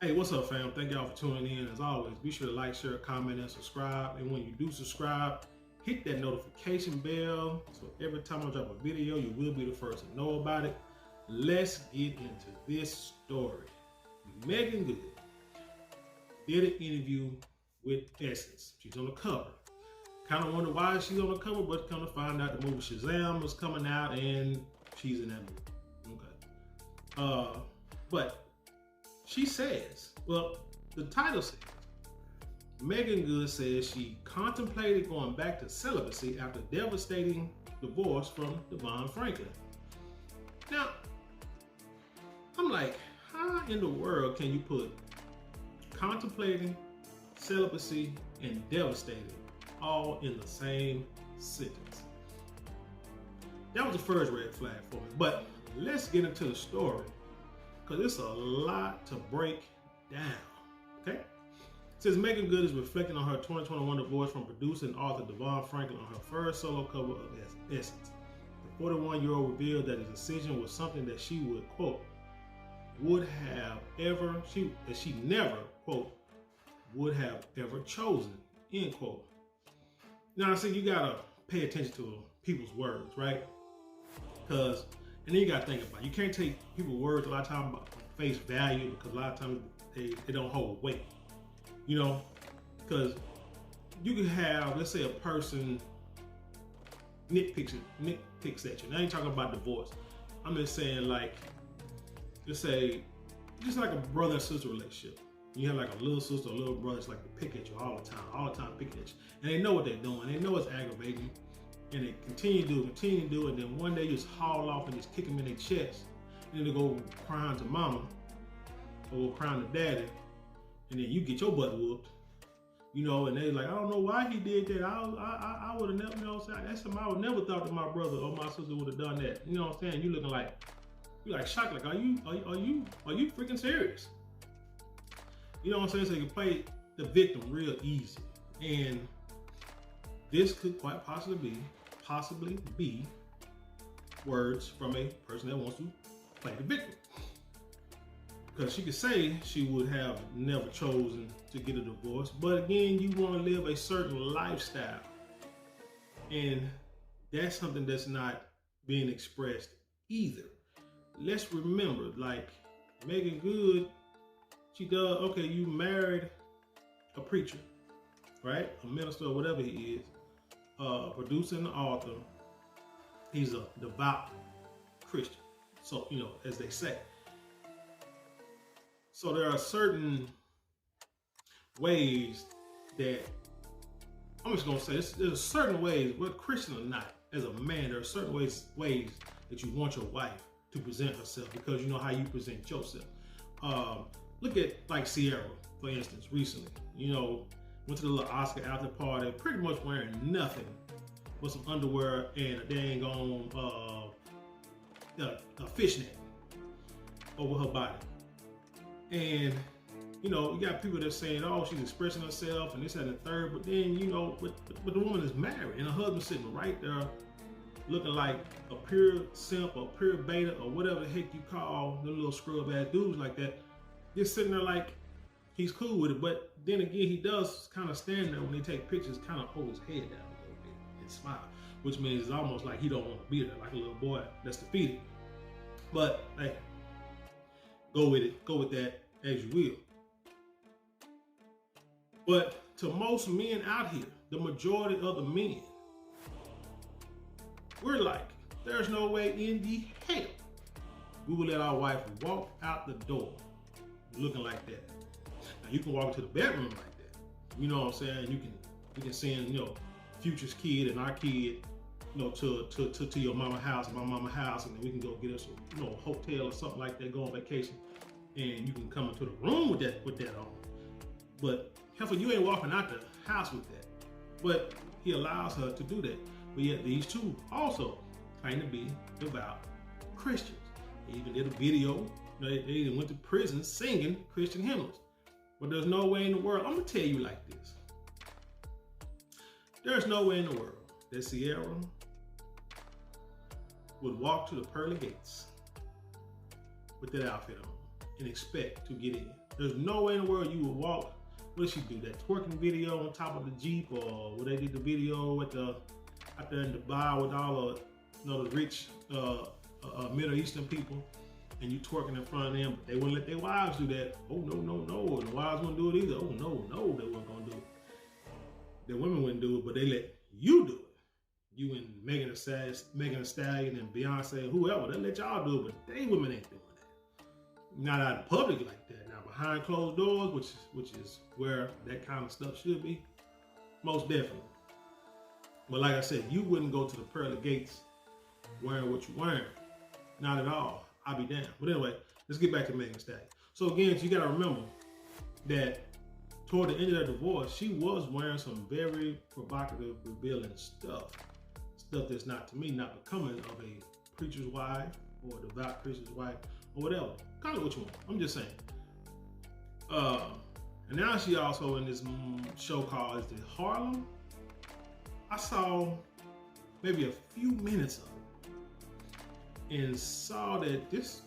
Hey, what's up, fam? Thank y'all for tuning in. As always, be sure to like, share, comment, and subscribe. And when you do subscribe, hit that notification bell so every time I drop a video, you will be the first to know about it. Let's get into this story. Meagan Good did an interview with Essence. She's on the cover. Kind of wonder why she's on the cover, but come to find out the movie Shazam was coming out and she's in that movie. Okay. But she says, well, the title says, Meagan Good says she contemplated going back to celibacy after devastating divorce from Devon Franklin. Now, I'm like, how in the world can you put contemplating, celibacy, and devastating all in the same sentence? That was the first red flag for me. But let's get into the story, because it's a lot to break down. Okay? It says Meagan Good is reflecting on her 2021 divorce from producer and author Devon Franklin on her first solo cover of Essence. The 41-year-old revealed that the decision was something that she would, quote, she never, quote, would have ever chosen, end quote. Now, I see you gotta pay attention to people's words, right? And then you gotta think about it. You can't take people's words a lot of times about face value, because a lot of times they don't hold weight. You know, because you could have, let's say, a person nitpicks at you. Now I ain't talking about divorce. I'm just saying, like, let's say, just like a brother and sister relationship. You have like a little sister or a little brother that's like to pick at you all the time picking at you. And they know what they're doing. They know it's aggravating. And they continue to do it. And then one day you just haul off and just kick them in their chest. And then they go crying to mama or crying to daddy. And then you get your butt whooped. You know, and they like, I don't know why he did that. I would have never, you know what I'm saying? That's something I would never thought that my brother or my sister would have done that. You know what I'm saying? You looking like, you're like shocked, like, are you freaking serious? You know what I'm saying? So you can play the victim real easy. And this could quite possibly be words from a person that wants to play the victim. Because she could say she would have never chosen to get a divorce, but again, you want to live a certain lifestyle. And that's something that's not being expressed either. Let's remember, like, Meagan Good, she does, okay, you married a preacher, right? A minister or whatever he is, producer and author. He's a devout Christian. So, you know, as they say. So there are certain ways that, I'm just gonna say, there's certain ways, whether Christian or not, as a man, there are certain ways that you want your wife to present herself, because you know how you present yourself. Look at like Sierra, for instance, recently. You know, went to the little Oscar after party, pretty much wearing nothing but some underwear and a dang on a fishnet over her body. And you know, you got people that are saying, oh, she's expressing herself and this, that, and the third, but then, you know, but the woman is married and her husband's sitting right there looking like a pure simp or pure beta or whatever the heck you call them little scrub ass dudes like that. Just sitting there like he's cool with it, but then again, he does kind of stand there when they take pictures, kind of hold his head down a little bit and smile, which means it's almost like he don't want to be there, like a little boy that's defeated. But hey, go with that as you will. But to most men out here, the majority of the men, we're like, there's no way in the hell we will let our wife walk out the door looking like that. Now you can walk into the bedroom like that. You know what I'm saying? You can send, you know, Future's kid and our kid, you know, to your mama house and my mama house, and then we can go get us a, you know, a hotel or something like that, go on vacation, and you can come into the room with that on. But hell, you ain't walking out the house with that. But he allows her to do that. But yet these two also claim to be devout Christians. They even did a video. They even went to prison singing Christian hymns. But there's no way in the world, I'm gonna tell you like this. There's no way in the world that Sierra would walk to the pearly gates with that outfit on and expect to get in. There's no way in the world you would walk. What did she do? That twerking video on top of the Jeep, or what they did the video with out there in Dubai with all the rich Middle Eastern people, and you twerking in front of them, but they wouldn't let their wives do that. Oh no, no, no, and the wives wouldn't do it either. Oh no, no, they weren't gonna do it. The women wouldn't do it, but they let you do it. You and Meagan Thee Stallion and Beyonce, whoever, they let y'all do it, but they women ain't doing that. Not out in public like that. Now behind closed doors, which is where that kind of stuff should be, most definitely. But like I said, you wouldn't go to the pearly gates wearing what you're wearing. Not at all. I'll be damned. But anyway, let's get back to Meagan Thee Stallion. So again, you gotta remember that toward the end of their divorce, she was wearing some very provocative, revealing stuff that's not, to me, not becoming of a preacher's wife or a devout Christian's wife or whatever. Call it what you want. I'm just saying. And now she also in this show called Is It Harlem? I saw maybe a few minutes of it and saw that this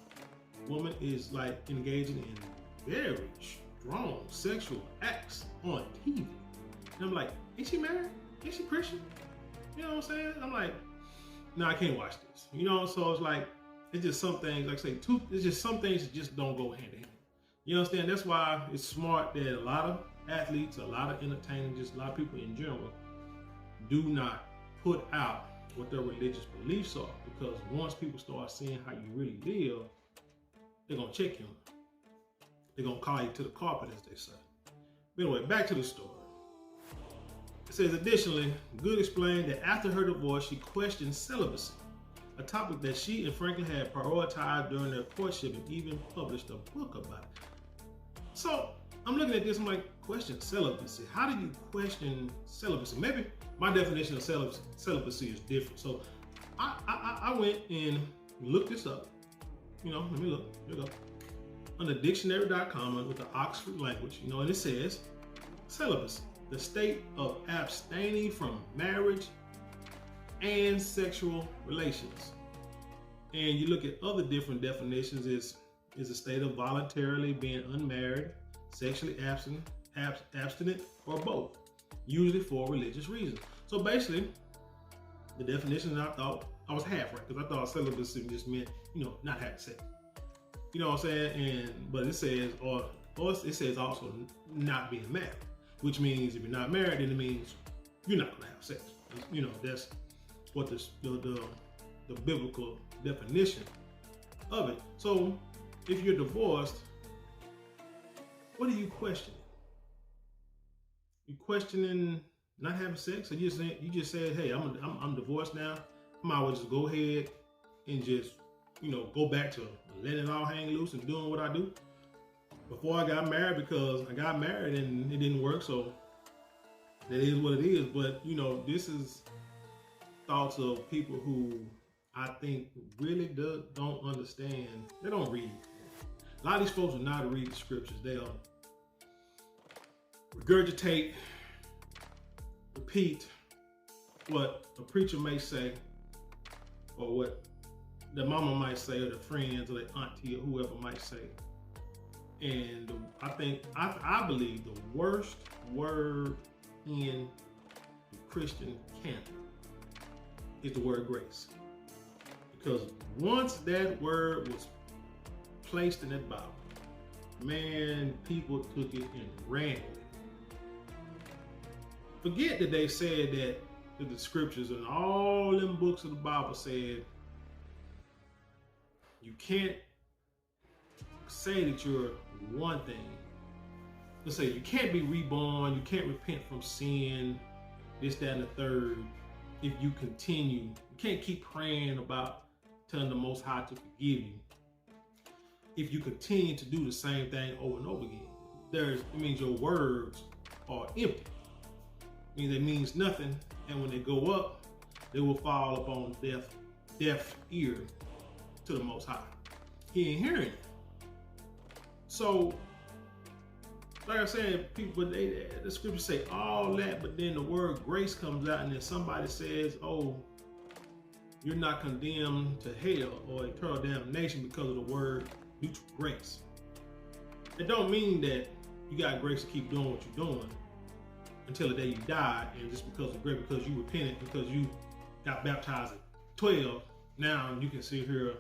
woman is like engaging in very strong sexual acts on TV. And I'm like, is she married? Is she Christian? You know what I'm saying? I'm like, no, I can't watch this. You know, so it's like, it's just some things, like I say, it's just some things that just don't go hand in hand. You understand? That's why it's smart that a lot of athletes, a lot of entertainers, just a lot of people in general, do not put out what their religious beliefs are, because once people start seeing how you really live, they're gonna check you. They're gonna call you to the carpet, as they say. But anyway, back to the story. It says, additionally, Good explained that after her divorce, she questioned celibacy, a topic that she and Franklin had prioritized during their courtship, and even published a book about it. So I'm looking at this, I'm like, question celibacy. How did you question celibacy? Maybe my definition of celibacy is different. So I went and looked this up. You know, let me look. Here we go. On the dictionary.com with the Oxford language, you know, and it says celibacy, the state of abstaining from marriage and sexual relations. And you look at other different definitions, is a state of voluntarily being unmarried, sexually abstinent, or both, usually for religious reasons. So basically, the definition, I thought I was half right, because I thought celibacy just meant, you know, not having sex. You know what I'm saying? But it says, or it says also not being married, which means if you're not married, then it means you're not gonna have sex. You know, that's what the biblical definition of it. So if you're divorced, what are you questioning? You questioning not having sex? Or you just said, hey, I'm divorced now. I might as well just go ahead and just, you know, go back to letting it all hang loose and doing what I do before I got married, because I got married and it didn't work. So that is what it is. But, you know, this is thoughts of people who I think really don't understand. They don't read. A lot of these folks will not read the scriptures. They'll regurgitate, repeat what a preacher may say, or what the mama might say, or the friends, or the auntie, or whoever might say. And I believe the worst word in the Christian canon is the word grace. Because once that word was placed in that Bible, man, people took it and ran with it. Forget that they said that the scriptures and all them books of the Bible said you can't say that you're one thing. Let's say you can't be reborn, you can't repent from sin, this, that, and the third. If you continue, you can't keep praying about telling the Most High to forgive you if you continue to do the same thing over and over again. It means your words are empty. It means it means nothing, and when they go up, they will fall upon deaf ear to the Most High. He ain't hearing it. So, like I said, people, the scriptures say all that, but then the word grace comes out, and then somebody says, oh, you're not condemned to hell or eternal damnation because of the word neutral grace. It don't mean that you got grace to keep doing what you're doing until the day you die, and just because of grace, because you repented, because you got baptized at 12, now you can sit here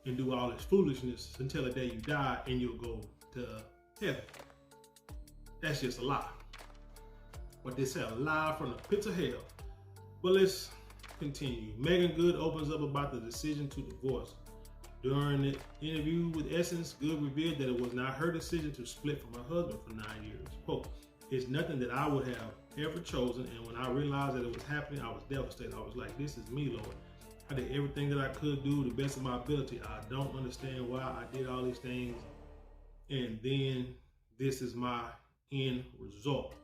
and do all this foolishness until the day you die and you'll go to heaven. That's just a lie. But they say a lie from the pits of hell. But let's continue. Meagan Good opens up about the decision to divorce. During the interview with Essence, Good revealed that it was not her decision to split from her husband for 9 years. Quote, "It's nothing that I would have ever chosen, and when I realized that it was happening, I was devastated. I was like, this is me, Lord. I did everything that I could do to the best of my ability. I don't understand why I did all these things, and then this is my end result."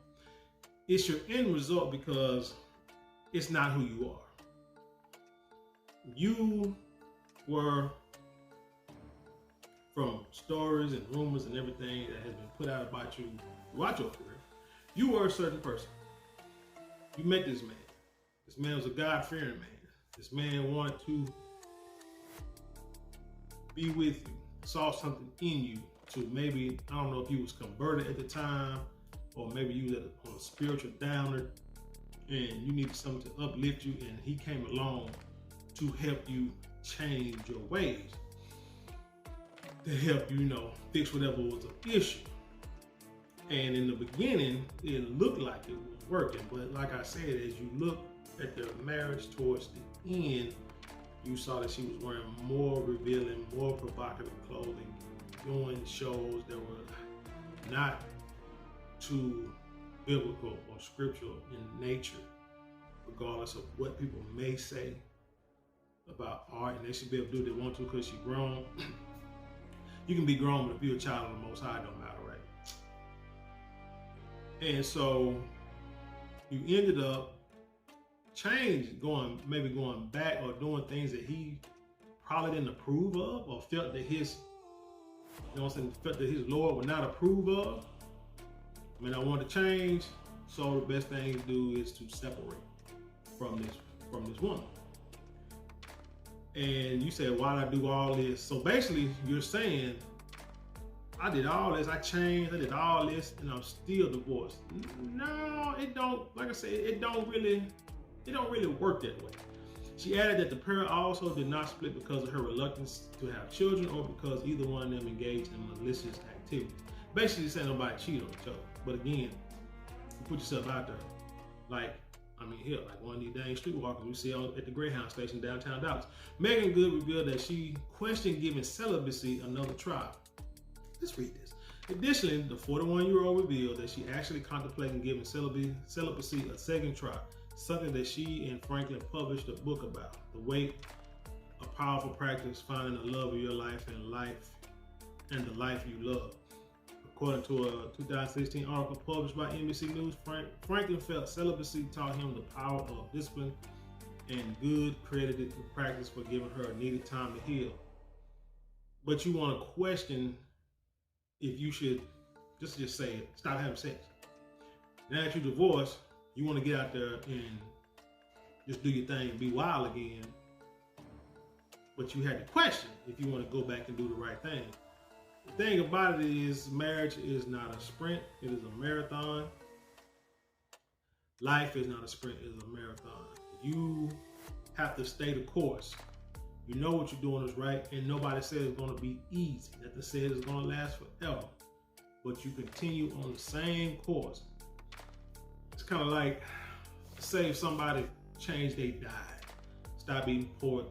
It's your end result because it's not who you are. You were, from stories and rumors and everything that has been put out about you throughout your career, you were a certain person. You met this man. This man was a God-fearing man. This man wanted to be with you, saw something in you to maybe, I don't know if you was converted at the time, or maybe you was on a spiritual downer and you needed something to uplift you, and he came along to help you change your ways, to help you, fix whatever was an issue. And in the beginning, it looked like it was working, but like I said, as you look at their marriage towards the end, you saw that she was wearing more revealing, more provocative clothing, doing shows that were not too biblical or scriptural in nature, regardless of what people may say about art, and they should be able to do what they want to because she's grown. You can be grown, but if you're a child of the Most High, it don't matter, right? And so you ended up maybe going back or doing things that he probably didn't approve of, or felt that felt that his Lord would not approve of. I mean, I want to change, so the best thing to do is to separate from this woman. And you said, why did I do all this? So basically, you're saying, I did all this, I changed, I did all this, and I'm still divorced. No, it don't. Like I said, it don't really work that way. She added that the pair also did not split because of her reluctance to have children, or because either one of them engaged in malicious activities. Basically, saying nobody cheated on each other. But again, you put yourself out there. Like one of these dang streetwalkers we see at the Greyhound station downtown Dallas. Meagan Good revealed that she questioned giving celibacy another try. Let's read this. Additionally, the 41-year-old revealed that she actually contemplated giving celibacy a second try, something that she and Franklin published a book about. The Weight, a powerful practice, finding the love of your life and the life you love. According to a 2016 article published by NBC News, Franklin felt celibacy taught him the power of discipline, and Good credited the practice for giving her a needed time to heal. But you want to question if you should just say it, stop having sex. Now that you're divorced, you want to get out there and just do your thing and be wild again. But you had to question if you want to go back and do the right thing. The thing about it is, marriage is not a sprint, it is a marathon. Life is not a sprint, it is a marathon. You have to stay the course. You know what you're doing is right, and nobody says it's going to be easy. Nothing says it's going to last forever. But you continue on the same course. It's kind of like, say if somebody changed their diet, stop eating pork,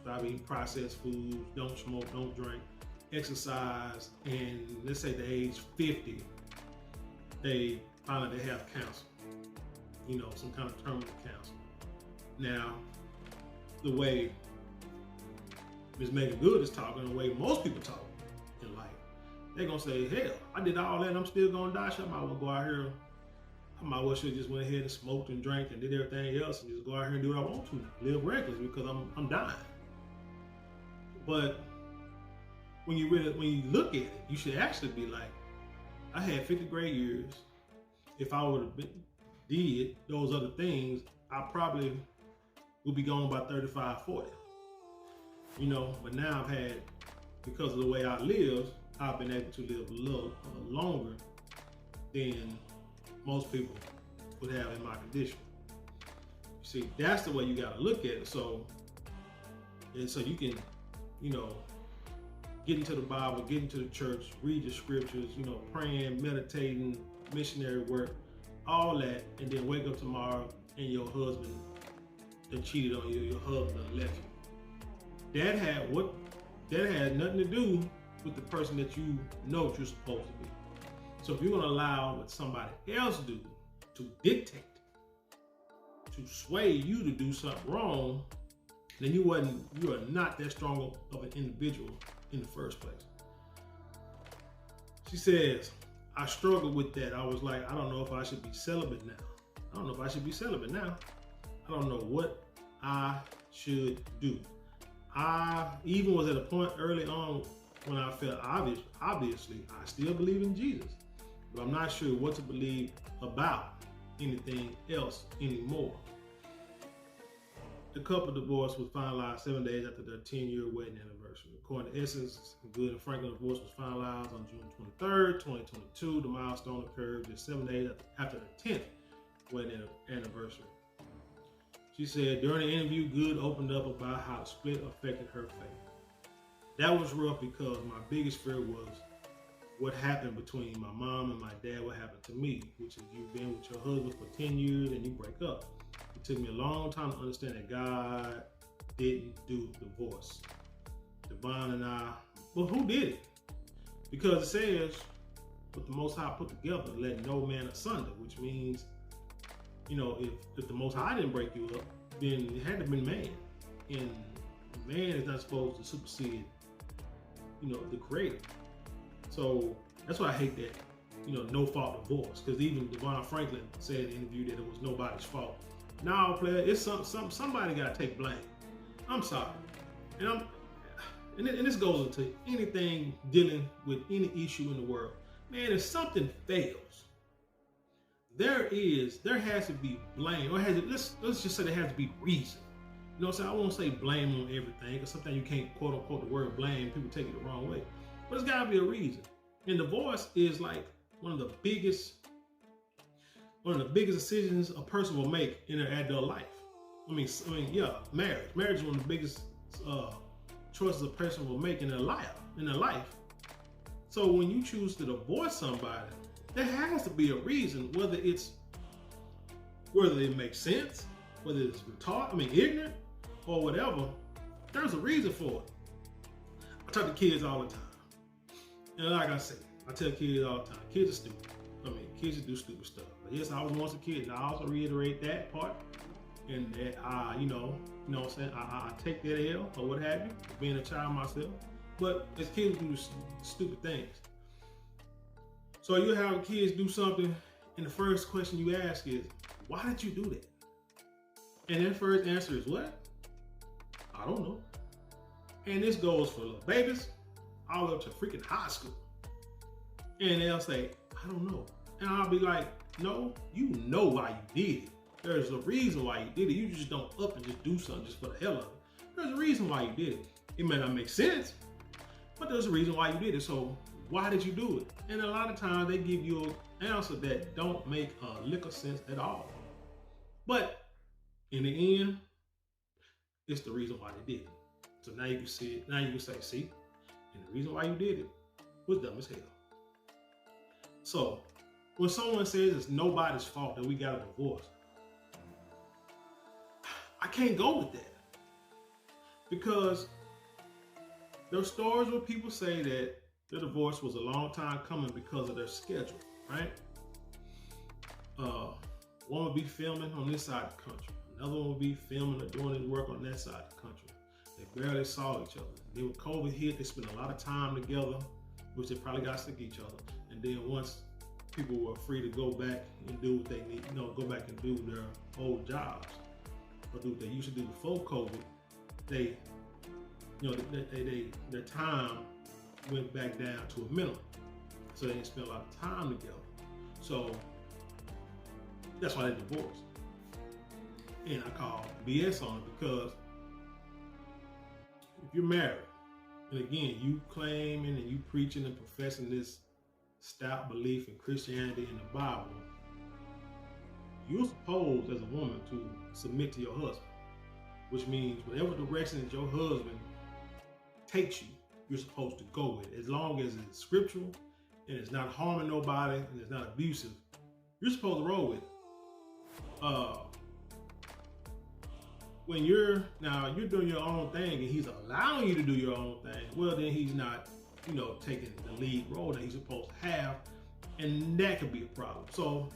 stop eating processed foods, don't smoke, don't drink, exercise, and let's say the age 50, they find out they have cancer, some kind of terminal cancer. Now, the way Ms. Meagan Good is talking, the way most people talk in life, they're gonna say, hell, I did all that and I'm still gonna die, so I might well go out here, I might well should just went ahead and smoked and drank and did everything else and just go out here and do what I want to, live reckless because I'm dying. But when you look at it, you should actually be like, I had 50 great years. If I would have did those other things, I probably would be gone by 35, 40. But now I've had, because of the way I live, I've been able to live a little longer than most people would have in my condition. See, that's the way you got to look at it. So you can, get into the Bible, get into the church, read the scriptures, praying, meditating, missionary work, all that, and then wake up tomorrow and your husband that cheated on you, your husband left you. That had nothing to do with the person that you know you're supposed to be. So if you're gonna allow what somebody else do to dictate, to sway you to do something wrong, then you are not that strong of an individual in the first place. She says, I struggled with that. I was like, I don't know if I should be celibate now. I don't know if I should be celibate now. I don't know what I should do. I even was at a point early on when I felt obviously, I still believe in Jesus, but I'm not sure what to believe about anything else anymore. The couple divorce was finalized 7 days after their 10-year wedding anniversary. According to Essence, Good and Franklin, the divorce was finalized on June 23rd, 2022. The milestone occurred just 7 days after the 10th wedding anniversary. She said during the interview, Good opened up about how the split affected her faith. That was rough because my biggest fear was what happened between my mom and my dad, what happened to me, which is you've been with your husband for 10 years and you break up. It took me a long time to understand that God didn't do divorce. Devon and I, well, who did it? Because it says, what the Most High put together, let no man asunder, which means, if the Most High didn't break you up, then it had to have been man. And man is not supposed to supersede, the creator. So that's why I hate that, no fault divorce. Because even Devon Franklin said in the interview that it was nobody's fault. No, player, it's somebody got to take blame. I'm sorry, and this goes into anything dealing with any issue in the world. Man, if something fails, there has to be blame, or let's just say there has to be reason. So I won't say blame on everything, because sometimes you can't quote unquote the word blame. People take it the wrong way, but it's got to be a reason. And divorce is like one of the biggest decisions a person will make in their adult life. Marriage. Marriage is one of the biggest choices a person will make in their life. So when you choose to divorce somebody, there has to be a reason, whether it makes sense, whether it's ignorant, or whatever. There's a reason for it. I talk to kids all the time. And like I say, I tell kids all the time, kids are stupid. Kids do stupid stuff. But yes, I was once a kid, and I also reiterate that part. And that I take that L or what have you, being a child myself. But as kids do stupid things. So you have kids do something, and the first question you ask is, why did you do that? And their first answer is what? I don't know. And this goes for little babies all up to freaking high school. And they'll say, I don't know. And I'll be like, no, you know why you did it. There's a reason why you did it. You just don't up and just do something just for the hell of it. There's a reason why you did it. It may not make sense, but there's a reason why you did it. So why did you do it? And a lot of times they give you an answer that don't make a lick of sense at all. But in the end, it's the reason why they did it. So now you can see it. Now you can say, see, and the reason why you did it was dumb as hell. So when someone says it's nobody's fault that we got a divorce, I can't go with that. Because there's stories where people say that the divorce was a long time coming because of their schedule, right? One would be filming on this side of the country. Another one would be filming or doing his work on that side of the country. They barely saw each other. Then when COVID hit, they spent a lot of time together, which they probably got sick of each other. And then once people were free to go back and do what they need, go back and do their old jobs, or do what they used to do before COVID, their time went back down to a minimum. So they didn't spend a lot of time together. So that's why they divorced. And I call BS on it, because if you're married And again, you claiming and you preaching and professing this stout belief in Christianity and the Bible, you're supposed as a woman to submit to your husband, which means whatever direction that your husband takes you, you're supposed to go with it. As long as it's scriptural and it's not harming nobody and it's not abusive, you're supposed to roll with it. When you're doing your own thing and he's allowing you to do your own thing, well, then he's not, taking the lead role that he's supposed to have, and that could be a problem. So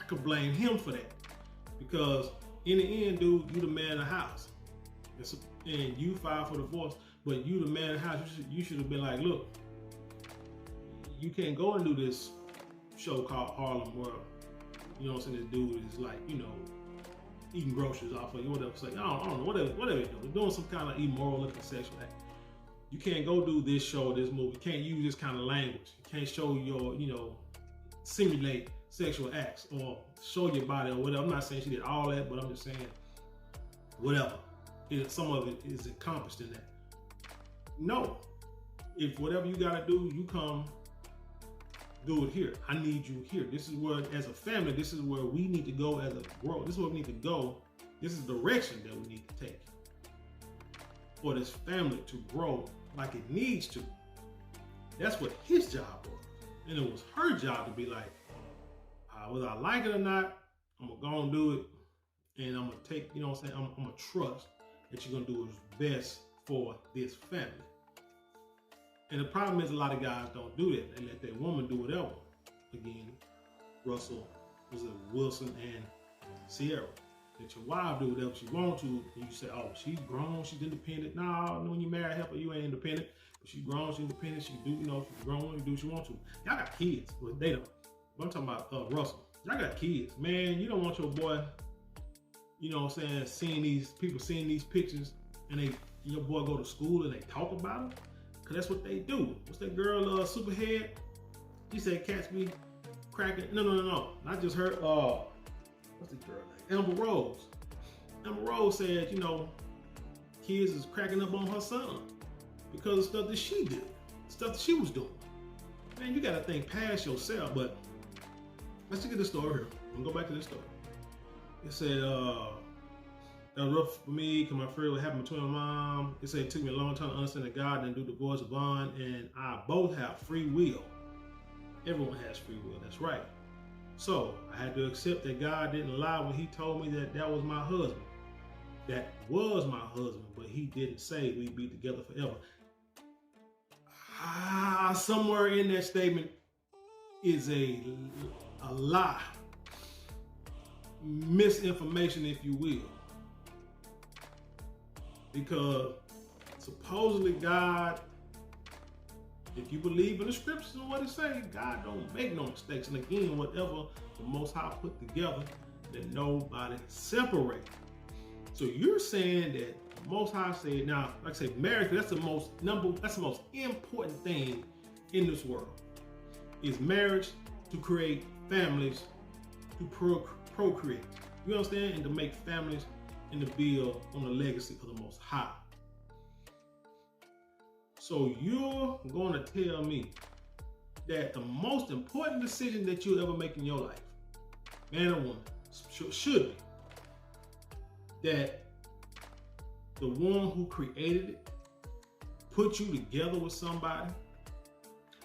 I could blame him for that, because in the end, dude, you the man of the house, and you filed for divorce, but you the man of the house. You should have been like, look, you can't go and do this show called Harlem World. You know what I'm saying? This dude is like, eating groceries off of you, whatever. It's like, I don't know, whatever they're doing. They're doing some kind of immoral looking sexual act. You can't go do this show, this movie. You can't use this kind of language. You can't show your, simulate sexual acts or show your body or whatever. I'm not saying she did all that, but I'm just saying whatever. Some of it is accomplished in that. No. If whatever you gotta do, you come do it here. I need you here. This is where, as a family, this is where we need to go as a world. This is where we need to go. This is the direction that we need to take for this family to grow like it needs to. That's what his job was. And it was her job to be like, whether I like it or not, I'm gonna go and do it. And I'm gonna take, I'm gonna trust that you're gonna do what's best for this family. And the problem is a lot of guys don't do that. They let their woman do whatever. Again, Wilson and Sierra. Let your wife do whatever she wants to. And you say, oh, she's grown, she's independent. No, when you marry her, you ain't independent. But she's grown, she's independent. She do, she's grown, you do what she wants to. Y'all got kids, but they don't. But I'm talking about Russell. Y'all got kids. Man, you don't want your boy, seeing these pictures and your boy go to school and they talk about him. Cause that's what they do. What's that girl, Superhead? She said cats be cracking. No. Not just her. What's the girl name? Amber Rose. Amber Rose said, kids is cracking up on her son because of stuff that she did, stuff that she was doing. Man, you gotta think past yourself. But let's look at this story here. I'm gonna go back to this story. It said, that was rough for me because my friend what happened between my mom. It said it took me a long time to understand that God didn't do divorce or bond, and I both have free will. Everyone has free will, that's right. So I had to accept that God didn't lie when he told me that was my husband. That was my husband, but he didn't say we'd be together forever. Somewhere in that statement is a lie. Misinformation, if you will. Because supposedly God, if you believe in the scriptures and what it says, God don't make no mistakes. And again, whatever the Most High put together, that nobody separate. So you're saying that the Most High said, now, like I say, marriage, that's the most important thing in this world. Is marriage to create families, to procreate. You understand? And to make families and to build on the legacy of the Most High. So you're going to tell me that the most important decision that you'll ever make in your life, man or woman, should be that the one who created it put you together with somebody,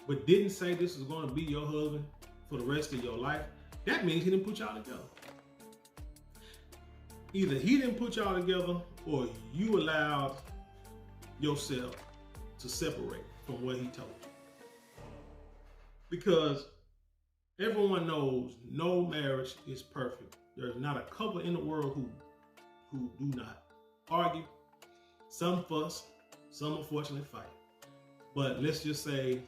but didn't say this is going to be your husband for the rest of your life. That means he didn't put y'all together. Either he didn't put y'all together or you allowed yourself to separate from what he told you. Because everyone knows no marriage is perfect. There's not a couple in the world who do not argue. Some fuss, some unfortunately fight. But let's just say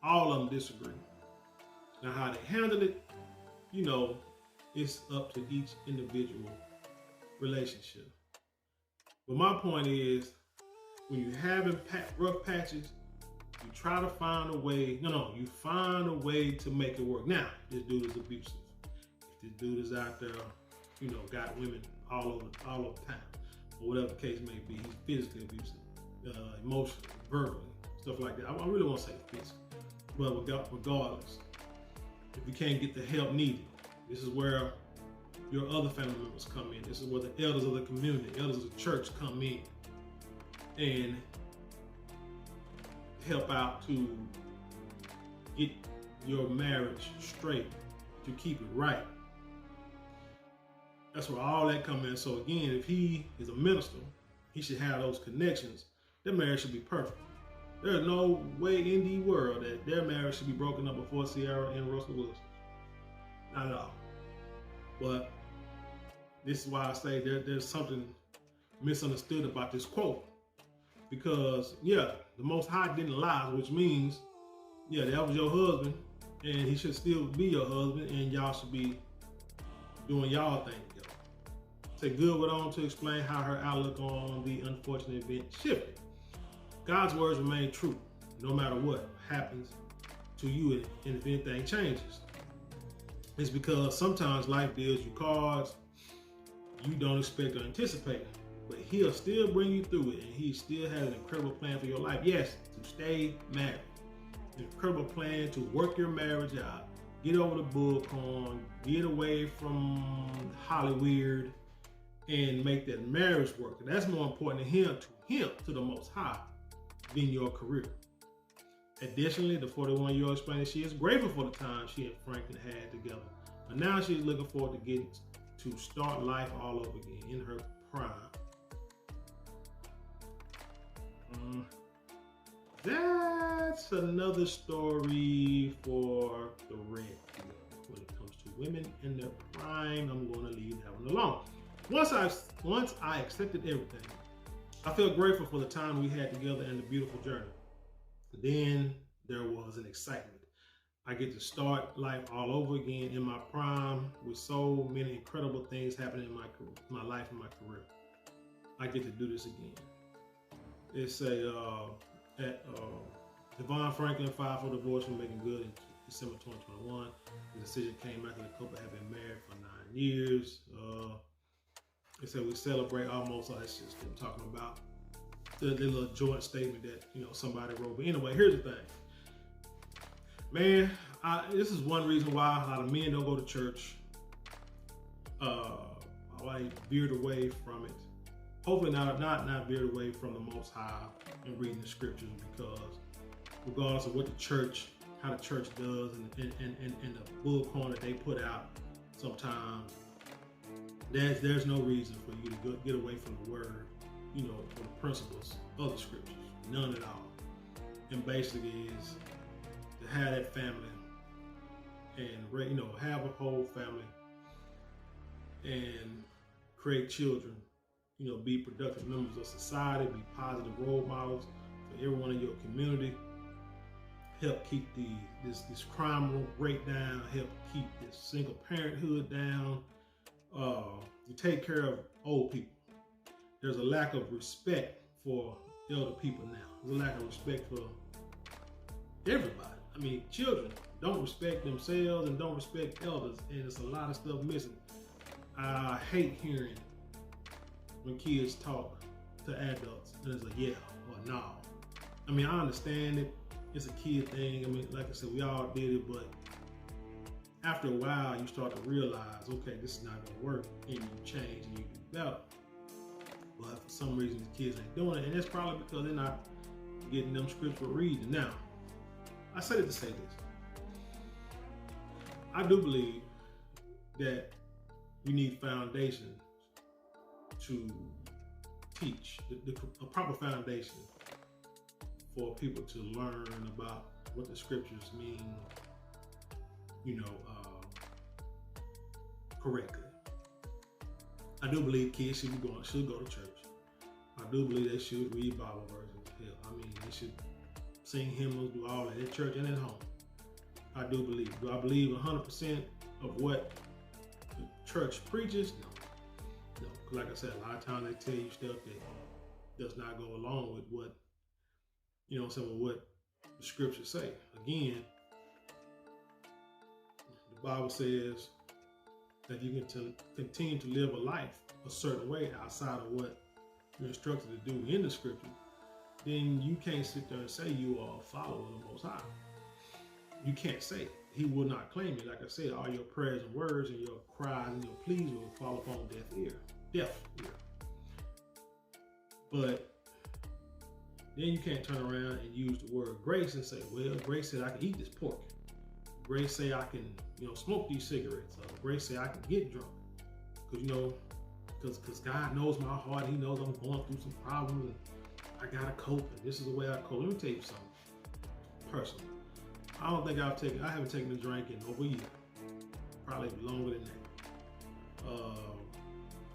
all of them disagree. Now how they handle it, it's up to each individual relationship. But my point is, when you're having rough patches, you try to find a way. You find a way to make it work. Now, this dude is abusive. If this dude is out there, got women all over town, or whatever the case may be, he's physically abusive, emotionally, verbally, stuff like that. I really want to say physical, but regardless, if you can't get the help needed, this is where your other family members come in. This is where the elders of the community, elders of the church come in and help out to get your marriage straight, to keep it right. That's where all that comes in. So again, if he is a minister, he should have those connections. Their marriage should be perfect. There's no way in the world that their marriage should be broken up before Sierra and Russell Wilson. Not at all. But this is why I say there's something misunderstood about this quote. Because, yeah, the Most High didn't lie, which means, yeah, that was your husband, and he should still be your husband, and y'all should be doing y'all thing together. Say Good went on to explain how her outlook on the unfortunate event shifted. God's words remain true, no matter what happens to you, and if anything changes. It's because sometimes life deals you cards you don't expect or anticipate, but he'll still bring you through it, and he still has an incredible plan for your life. Yes, to stay married. An incredible plan to work your marriage out, get over the bullcorn, get away from Hollywood, and make that marriage work. And that's more important to him, to the Most High, than your career. Additionally, the 41-year-old explained that she is grateful for the time she and Franklin had together, but now she's looking forward to getting to start life all over again in her prime. That's another story for the red pill. When it comes to women in their prime, I'm going to leave that one alone. Once I accepted everything, I felt grateful for the time we had together and the beautiful journey. Then there was an excitement. I get to start life all over again in my prime with so many incredible things happening in my life and my career. I get to do this again. It's Devon Franklin filed for divorce from Meagan Good in December 2021. The decision came after the couple had been married for 9 years. They said we celebrate almost, that's just them talking about the little joint statement that somebody wrote. But anyway, here's the thing. Man, this is one reason why a lot of men don't go to church. I veered away from it. Hopefully not veered away from the Most High and reading the scriptures, because regardless of what the church, how the church does, and the bullcorn that they put out, sometimes there's no reason for you to get away from the word, from the principles of the scriptures. None at all. And basically is to have that family and have a whole family and create children, be productive members of society, be positive role models for everyone in your community, help keep this crime rate down, help keep this single parenthood down. You take care of old people. There's a lack of respect for elder people now. There's a lack of respect for everybody. I mean, children don't respect themselves and don't respect elders, and there's a lot of stuff missing. I hate hearing when kids talk to adults and it's a yeah or no. I mean, I understand it. It's a kid thing. I mean, like I said, we all did it, but after a while, you start to realize, okay, this is not going to work, and you change and you do better. But for some reason, the kids ain't doing it, and it's probably because they're not getting them scriptural reading. Now, I said it to say this. I do believe that we need foundation to teach, a proper foundation for people to learn about what the scriptures mean, correctly. I do believe kids should go to church. I do believe they should read Bible verses. Hell, I mean, they should sing hymns, do all that at church and at home. I do believe. Do I believe 100% of what the church preaches? No. Like I said, a lot of times they tell you stuff that does not go along with what, what the scriptures say. Again, the Bible says that you can continue to live a life a certain way outside of what you're instructed to do in the scripture. then you can't sit there and say you are a follower of the Most High. You can't say it. He will not claim it. Like I said, all your prayers and words and your cries and your pleas will fall upon deaf ear. But then you can't turn around and use the word grace and say, well, grace said I can eat this pork. Grace say I can, smoke these cigarettes. Grace say I can get drunk. Because God knows my heart. He knows I'm going through some problems and I gotta cope. And this is the way I cope. Let me tell you something. Personally, I haven't taken a drink in over a year. Probably longer than that.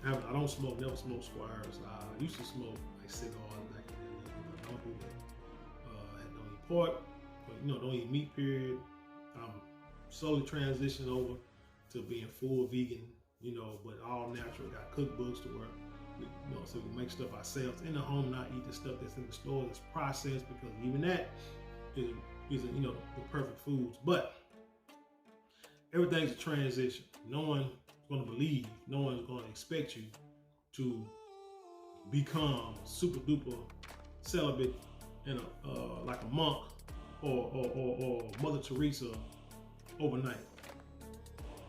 I don't smoke, never smoked squares. I used to smoke like cigars back in the day, but I don't do that. I don't eat pork, but don't eat meat, period. I'm slowly transitioning over to being full vegan, but all natural. Got cookbooks to where so we make stuff ourselves in the home, not eat the stuff that's in the store that's processed, because even that isn't the perfect foods. But everything's a transition. No one's going to believe, no one's going to expect you to become super duper celibate and like a monk or Mother Teresa overnight.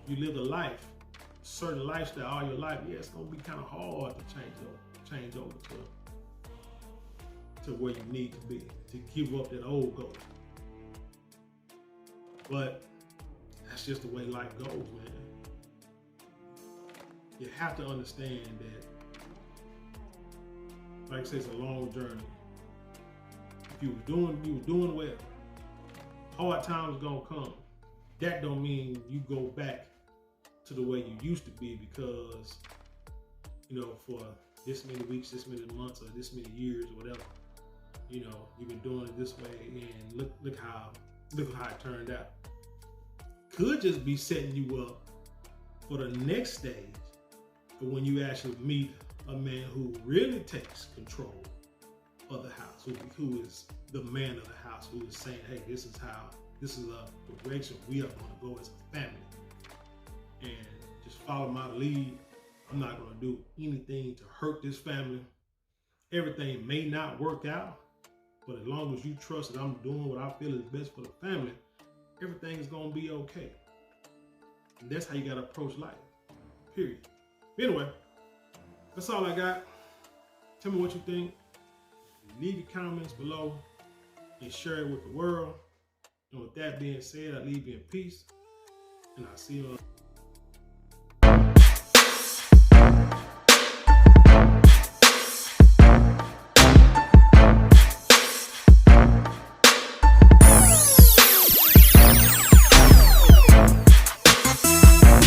You live a life, a certain lifestyle all your life. Yeah, it's gonna be kind of hard to change over to where you need to be, to give up that old goal. But that's just the way life goes, man. You have to understand that, like I say, it's a long journey. If you were doing well, hard times gonna come. That don't mean you go back to the way you used to be, because for this many weeks, this many months, or this many years, or whatever, you've been doing it this way, and look how it turned out. Could just be setting you up for the next stage, for when you actually meet a man who really takes control of the house, who is the man of the house, who is saying, hey, this is a direction we are going to go as a family, and just follow my lead. I'm not going to do anything to hurt this family. Everything may not work out, but as long as you trust that I'm doing what I feel is best for the family, everything is going to be okay. And that's how you got to approach life, period. Anyway, that's all I got. Tell me what you think. Leave your comments below and share it with the world. And with that being said, I leave you in peace, and I'll see you on